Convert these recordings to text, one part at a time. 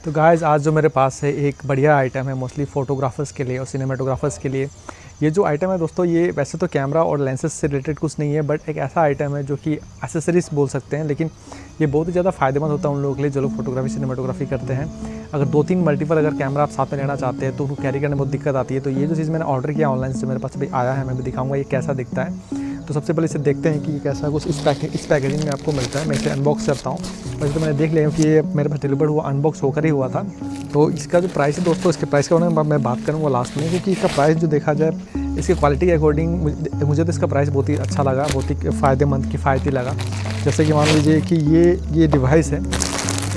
तो गाइस आज जो मेरे पास है एक बढ़िया आइटम है मोस्टली फ़ोटोग्राफर्स के लिए और सिनेमाटोग्राफर्स के लिए। ये जो आइटम है दोस्तों, ये वैसे तो कैमरा और लेंसेज से रिलेटेड कुछ नहीं है, बट एक ऐसा आइटम है जो कि एसेसरीज बोल सकते हैं, लेकिन ये बहुत ही ज़्यादा फ़ायदेमंद होता है उन लोगों के लिए जो लोग फोटोग्राफी सिनेमाटोग्राफी करते हैं। अगर 2-3 मल्टीपल अगर कैमरा आप साथ में लेना चाहते हैं तो उनको कैरी करने में बहुत दिक्कत आती है। तो ये जो चीज़ मैंने ऑर्डर किया ऑनलाइन से मेरे पास अभी आया है, मैं भी दिखाऊंगा ये कैसा दिखता है। तो सबसे पहले इसे देखते हैं कि ये कैसा कुछ इस पैकेजिंग में आपको मिलता है। मैं इसे अनबॉक्स करता हूँ। वैसे तो मैंने देख लिया कि ये मेरे पास डिलीवर्ड हुआ अनबॉक्स होकर ही हुआ था। तो इसका जो प्राइस है दोस्तों, इसके प्राइस के बारे में मैं बात करूँगा लास्ट में, क्योंकि इसका प्राइस जो देखा जाए इसकी क्वालिटी के अकॉर्डिंग मुझे तो इसका प्राइस बहुत ही अच्छा लगा, बहुत ही फ़ायदेमंद किफ़ायती लगा। जैसे कि मान लीजिए कि ये डिवाइस है,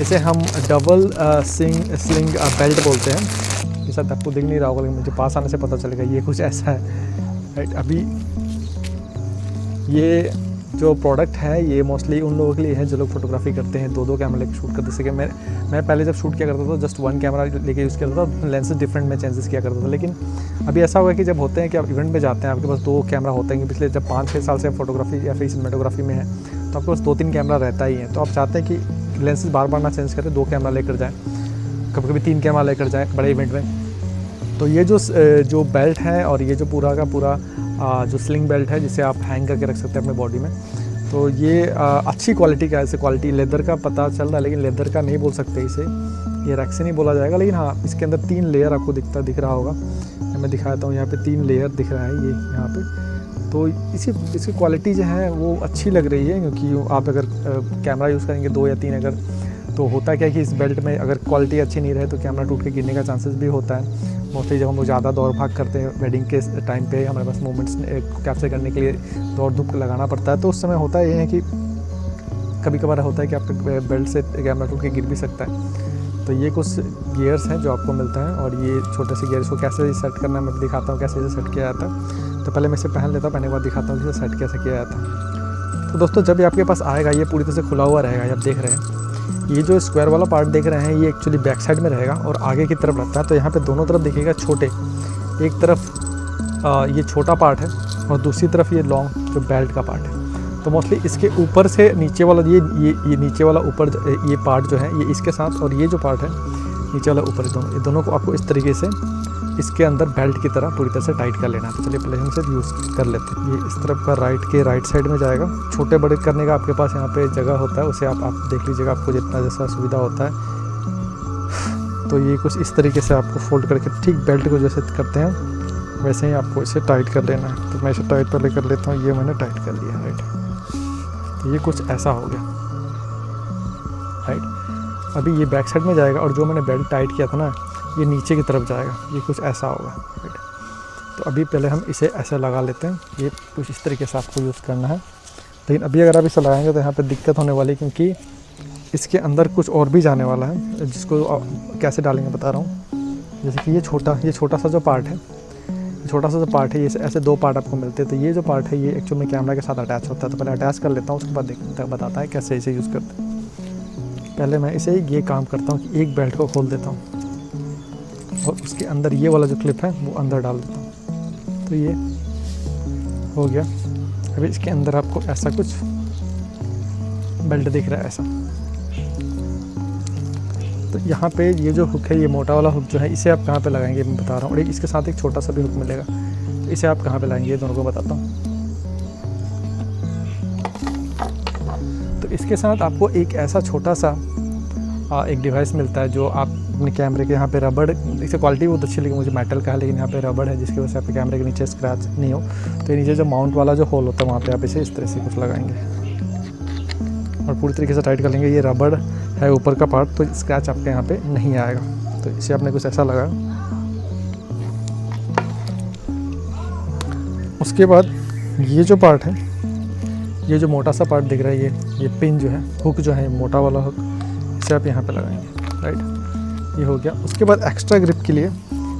इसे हम डबल स्लिंग बेल्ट बोलते हैं। ये शायद आपको दिख नहीं रहा होगा, लेकिन मुझे पास आने से पता चलेगा ये कुछ ऐसा है। राइट, अभी ये जो प्रोडक्ट है ये मोस्टली उन लोगों के लिए है जो लोग फोटोग्राफी करते हैं, 2-2 कैमरा लेकर शूट करते। जैसे कि मैं पहले जब शूट किया करता था जस्ट 1 कैमरा लेके यूज़ करता था, लेंसेज डिफरेंट में चेंजेस किया करता था। लेकिन अभी ऐसा हुआ कि जब होते हैं कि आप इवेंट में जाते हैं, आपके पास 2 कैमरा होते हैं। पिछले जब 5-6 साल से फोटोग्राफी या फिर सिनेमेटोग्राफी में है तो आपके पास 2-3 कैमरा रहता ही है। तो आप चाहते हैं कि लेंसेज बार बार ना चेंज करें, 2 कैमरा लेकर जाएँ, कभी कभी 3 कैमरा लेकर जाएँ बड़े इवेंट में। तो ये जो बेल्ट है और ये जो पूरा का पूरा जो स्लिंग बेल्ट है जिसे आप हैंग करके रख सकते हैं अपने बॉडी में, तो ये अच्छी क्वालिटी का है। इसे क्वालिटी लेदर का पता चल रहा है, लेकिन लेदर का नहीं बोल सकते इसे, ये रेक्सिन नहीं बोला जाएगा। लेकिन हाँ, इसके अंदर 3 लेयर आपको दिख रहा होगा। मैं दिखाता हूँ, यहाँ पे 3 लेयर दिख रहा है ये यहाँ पे। तो इसकी क्वालिटी जो है वो अच्छी लग रही है, क्योंकि आप अगर कैमरा यूज़ करेंगे 2 या 3 अगर, तो होता क्या है कि इस बेल्ट में अगर क्वालिटी अच्छी नहीं रहे तो कैमरा टूट के गिरने का चांसेस भी होता है। मोस्टली जब हम लोग ज़्यादा दौड़ भाग करते हैं वेडिंग के टाइम पे, हमारे पास मोमेंट्स कैप्चर करने के लिए दौड़ धूप लगाना पड़ता है, तो उस समय होता है ये है कि कभी कभार होता है कि आपके बेल्ट से कैमरा टूट के गिर भी सकता है। तो ये कुछ गियर्स हैं जो आपको मिलता है, और ये छोटे से गियर्स को कैसे सेट करना है मैं दिखाता हूँ, कैसे इसे सेट किया जाता है। तो पहले मैं इसे पहन लेता हूँ, पहनने के बाद दिखाता हूँ कि इसे सेट कैसे किया जाता है। तो दोस्तों, जब ये आपके पास आएगा ये पूरी तरह से खुला हुआ रहेगा। आप देख रहे हैं ये जो स्क्वायर वाला पार्ट देख रहे हैं, ये एक्चुअली बैक साइड में रहेगा और आगे की तरफ रहता है। तो यहाँ पे दोनों तरफ देखिएगा छोटे, एक तरफ ये छोटा पार्ट है और दूसरी तरफ ये लॉन्ग जो बेल्ट का पार्ट है। तो मोस्टली इसके ऊपर से नीचे वाला ये नीचे वाला ऊपर ये पार्ट जो है ये इसके साथ, और ये जो पार्ट है नीचे वाला ऊपर, ये दोनों को आपको इस तरीके से इसके अंदर बेल्ट की तरह पूरी तरह से टाइट कर लेना है। तो चलिए पहले हम इसे यूज़ कर लेते हैं। ये इस तरफ का राइट साइड में जाएगा। छोटे बड़े करने का आपके पास यहाँ पे जगह होता है, उसे आप देख लीजिएगा, आपको जितना जैसा सुविधा होता है। तो ये कुछ इस तरीके से आपको फोल्ड करके ठीक बेल्ट को जैसे करते हैं वैसे ही आपको इसे टाइट कर लेना है। तो मैं इसे टाइट पहले कर लेता हूँ, ये मैंने टाइट कर लिया। राइट, तो ये कुछ ऐसा हो गया। राइट, अभी ये बैक साइड में जाएगा और जो मैंने बेल्ट टाइट किया था ना, ये नीचे की तरफ जाएगा, ये कुछ ऐसा होगा। राइट, तो अभी पहले हम इसे ऐसे लगा लेते हैं। ये कुछ इस तरीके से आपको यूज़ करना है। लेकिन अभी अगर आप इसे लगाएंगे तो यहाँ पे दिक्कत होने वाली है, क्योंकि इसके अंदर कुछ और भी जाने वाला है, जिसको कैसे डालेंगे बता रहा हूँ। जैसे कि ये छोटा सा जो पार्ट है, ये ऐसे 2 पार्ट आपको मिलते हैं। तो ये जो पार्ट है ये एक्चुअली में कैमरा के साथ अटैच होता है। तो पहले अटैच कर लेता हूँ, उसके बाद बताता है कैसे इसे यूज़ करते हैं। पहले मैं इसे ये काम करता हूँ कि एक बेल्ट को खोल देता हूँ और उसके अंदर ये वाला जो क्लिप है वो अंदर डाल देता हूँ। तो ये हो गया। अभी इसके अंदर आपको ऐसा कुछ बेल्ट दिख रहा है ऐसा। तो यहाँ पे ये जो हुक है, ये मोटा वाला हुक जो है, इसे आप कहाँ पे लगाएंगे मैं बता रहा हूँ। और एक इसके साथ एक छोटा सा भी हुक मिलेगा, तो इसे आप कहाँ पे लगाएंगे ये दोनों को बताता हूँ। तो इसके साथ आपको एक ऐसा छोटा सा एक डिवाइस मिलता है जो आप अपने कैमरे के यहाँ पे रबड़, इससे क्वालिटी बहुत अच्छी लगी मुझे, मेटल का है, लेकिन यहाँ पे रबड़ है जिसकी वजह से आपके कैमरे के नीचे स्क्रैच नहीं हो। तो ये नीचे जो माउंट वाला जो होल होता है वहाँ पे आप इसे इस तरह से कुछ लगाएंगे और पूरी तरीके से टाइट कर लेंगे। ये रबड़ है ऊपर का पार्ट, तो स्क्रैच आपके यहाँ पे नहीं आएगा। तो इसे आपने कुछ ऐसा लगाया। उसके बाद ये जो पार्ट है, ये जो मोटा सा पार्ट दिख रहा है, ये पिन जो है, हुक जो है, मोटा वाला हुक, इसे आप यहाँ पे लगाएंगे। राइट, ये हो गया। उसके बाद एक्स्ट्रा ग्रिप के लिए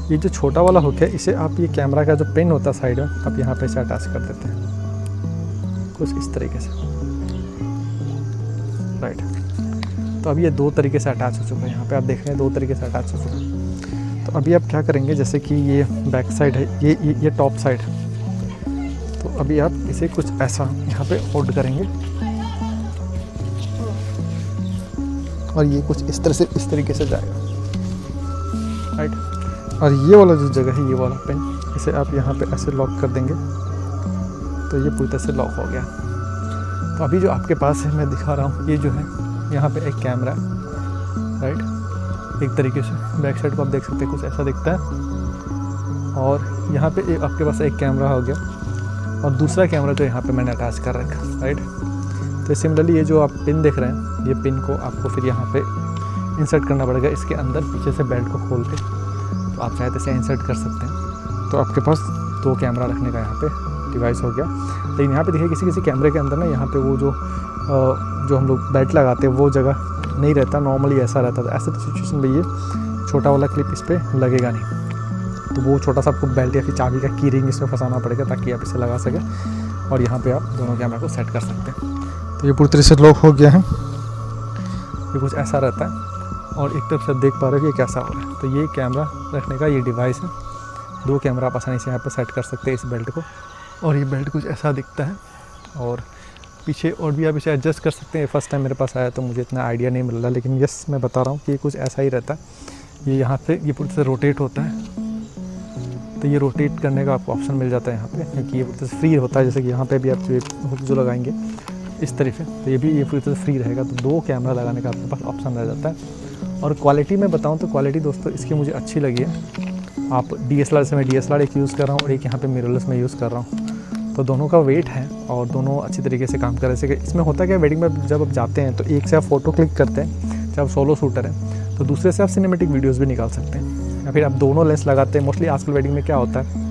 ये जो छोटा वाला हुक है, इसे आप ये कैमरा का जो पिन होता है साइड में, आप यहाँ पे इसे अटैच कर देते हैं कुछ इस तरीके से। राइट, तो अभी ये 2 तरीके से अटैच हो चुका है। यहाँ पे आप देख रहे हैं 2 तरीके से अटैच हो चुका है। तो अभी आप क्या करेंगे, जैसे कि ये बैक साइड है, ये टॉप साइड है, तो अभी आप इसे कुछ ऐसा यहाँ पे होल्ड करेंगे और ये कुछ इस तरीके से जाएगा। राइट। और ये वाला जो जगह है, ये वाला पिन, इसे आप यहाँ पे ऐसे लॉक कर देंगे तो ये पूरी तरह से लॉक हो गया। तो अभी जो आपके पास है मैं दिखा रहा हूँ, ये जो है यहाँ पे एक कैमरा है, राइट। एक तरीके से बैक साइड को आप देख सकते हैं, कुछ ऐसा दिखता है। और यहाँ पे आपके पास एक कैमरा हो गया और दूसरा कैमरा जो यहाँ पे मैंने अटैच कर रखा, राइट। तो सिमिलरली ये जो आप पिन देख रहे हैं, ये पिन को आपको फिर यहाँ पे इंसर्ट करना पड़ेगा इसके अंदर, पीछे से बेल्ट को खोल के। तो आप चाहे तो इसे इंसर्ट कर सकते हैं। तो आपके पास 2 कैमरा रखने का यहाँ पे डिवाइस हो गया। लेकिन यहाँ पे देखिए किसी किसी कैमरे के अंदर ना यहाँ पे वो जो हम लोग बेल्ट लगाते हैं वो जगह नहीं रहता, नॉर्मली ऐसा रहता था। ऐसे सिचुएशन में ये छोटा वाला क्लिप इस पर लगेगा नहीं, तो वो छोटा सा आपको बेल्ट या फिर चाबी का की रिंग इसमें फंसाना पड़ेगा ताकि आप इसे लगा सकें और यहाँ पे आप दोनों कैमरा को सेट कर सकते हैं। तो ये पूरी तरह से लॉक हो गया है। ये कुछ ऐसा रहता है और एक तरफ से देख पा रहे हो कि ये कैसा हो रहा है। तो ये कैमरा रखने का ये डिवाइस है। 2 कैमरा आप आसानी से यहाँ पर सेट कर सकते हैं इस बेल्ट को। और ये बेल्ट कुछ ऐसा दिखता है और पीछे और भी आप इसे एडजस्ट कर सकते हैं। फर्स्ट टाइम मेरे पास आया तो मुझे इतना आइडिया नहीं मिल रहा, लेकिन यस मैं बता रहा हूँ कि ये कुछ ऐसा ही रहता है। ये यहाँ पे ये पूरी तरह से रोटेट होता है। तो ये रोटेट करने का आपको ऑप्शन मिल जाता है यहाँ पे, क्योंकि ये पूरी तरह से फ्री होता है। जैसे कि यहाँ पे भी आप हुक जो लगाएंगे इस तरीके, तो ये भी ये पूरी तरह से फ्री रहेगा। तो 2 कैमरा लगाने का आपके पास ऑप्शन रह जाता है। और क्वालिटी में बताऊँ तो क्वालिटी दोस्तों इसकी मुझे अच्छी लगी है। आप DSLR से, मैं DSLR एक यूज़ कर रहा हूँ और एक यहाँ पे मिररलेस में यूज़ कर रहा हूँ। तो दोनों का वेट है और दोनों अच्छी तरीके से काम कर रहे हैं। इसमें होता क्या, वेडिंग में जब आप जाते हैं तो एक से आप फ़ोटो क्लिक करते हैं, जब आप सोलो शूटर हैं, तो दूसरे से आप सिनेमेटिक वीडियोज़ भी निकाल सकते हैं। या फिर आप दोनों लेंस लगाते हैं। मोस्टली आजकल वेडिंग में क्या होता है,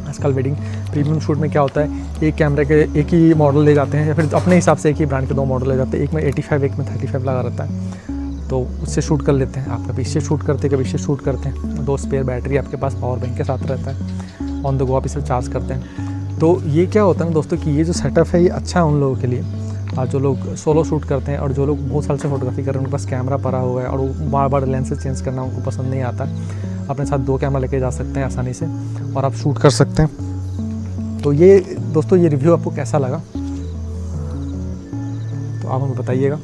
आजकल वेडिंग प्रीमियम शूट में क्या होता है, एक कैमरे के एक ही मॉडल ले जाते हैं या फिर अपने हिसाब से एक ही ब्रांड के 2 मॉडल ले जाते हैं। एक में 85 एक में 35 लगा रहता है, तो उससे शूट कर लेते हैं। आप कभी इससे शूट करते हैं, कभी इससे शूट करते हैं। 2 स्पेयर बैटरी आपके पास पावर बैंक के साथ रहता है, ऑन द गो आप इसे चार्ज करते हैं। तो ये क्या होता है ना दोस्तों कि ये जो सेटअप है ये अच्छा है उन लोगों के लिए, जो लोग सोलो शूट करते हैं और जो लोग बहुत साल से फोटोग्राफी कर रहे हैं, उनके पास कैमरा पड़ा हुआ है और वो बार लेंसेज चेंज करना उनको पसंद नहीं आता। अपने साथ 2 कैमरा लेके जा सकते हैं आसानी से और आप शूट कर सकते हैं। तो ये दोस्तों ये रिव्यू आपको कैसा लगा तो आप हमें बताइएगा।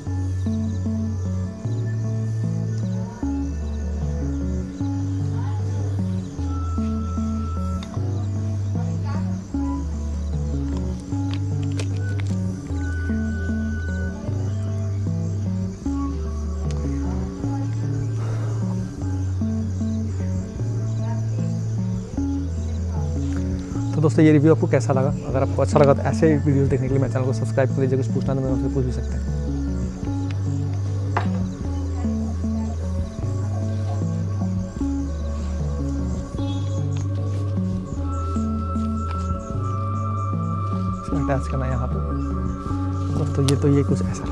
तो दोस्तों ये रिव्यू आपको कैसा लगा? अगर आपको अच्छा लगा तो ऐसे वीडियोस देखने के लिए मेरे चैनल को सब्सक्राइब कर लीजिए। कुछ पूछना तो मैं आपसे पूछ भी सकते हैं। अटैच करना है यहाँ पे दोस्तों। ये कुछ ऐसा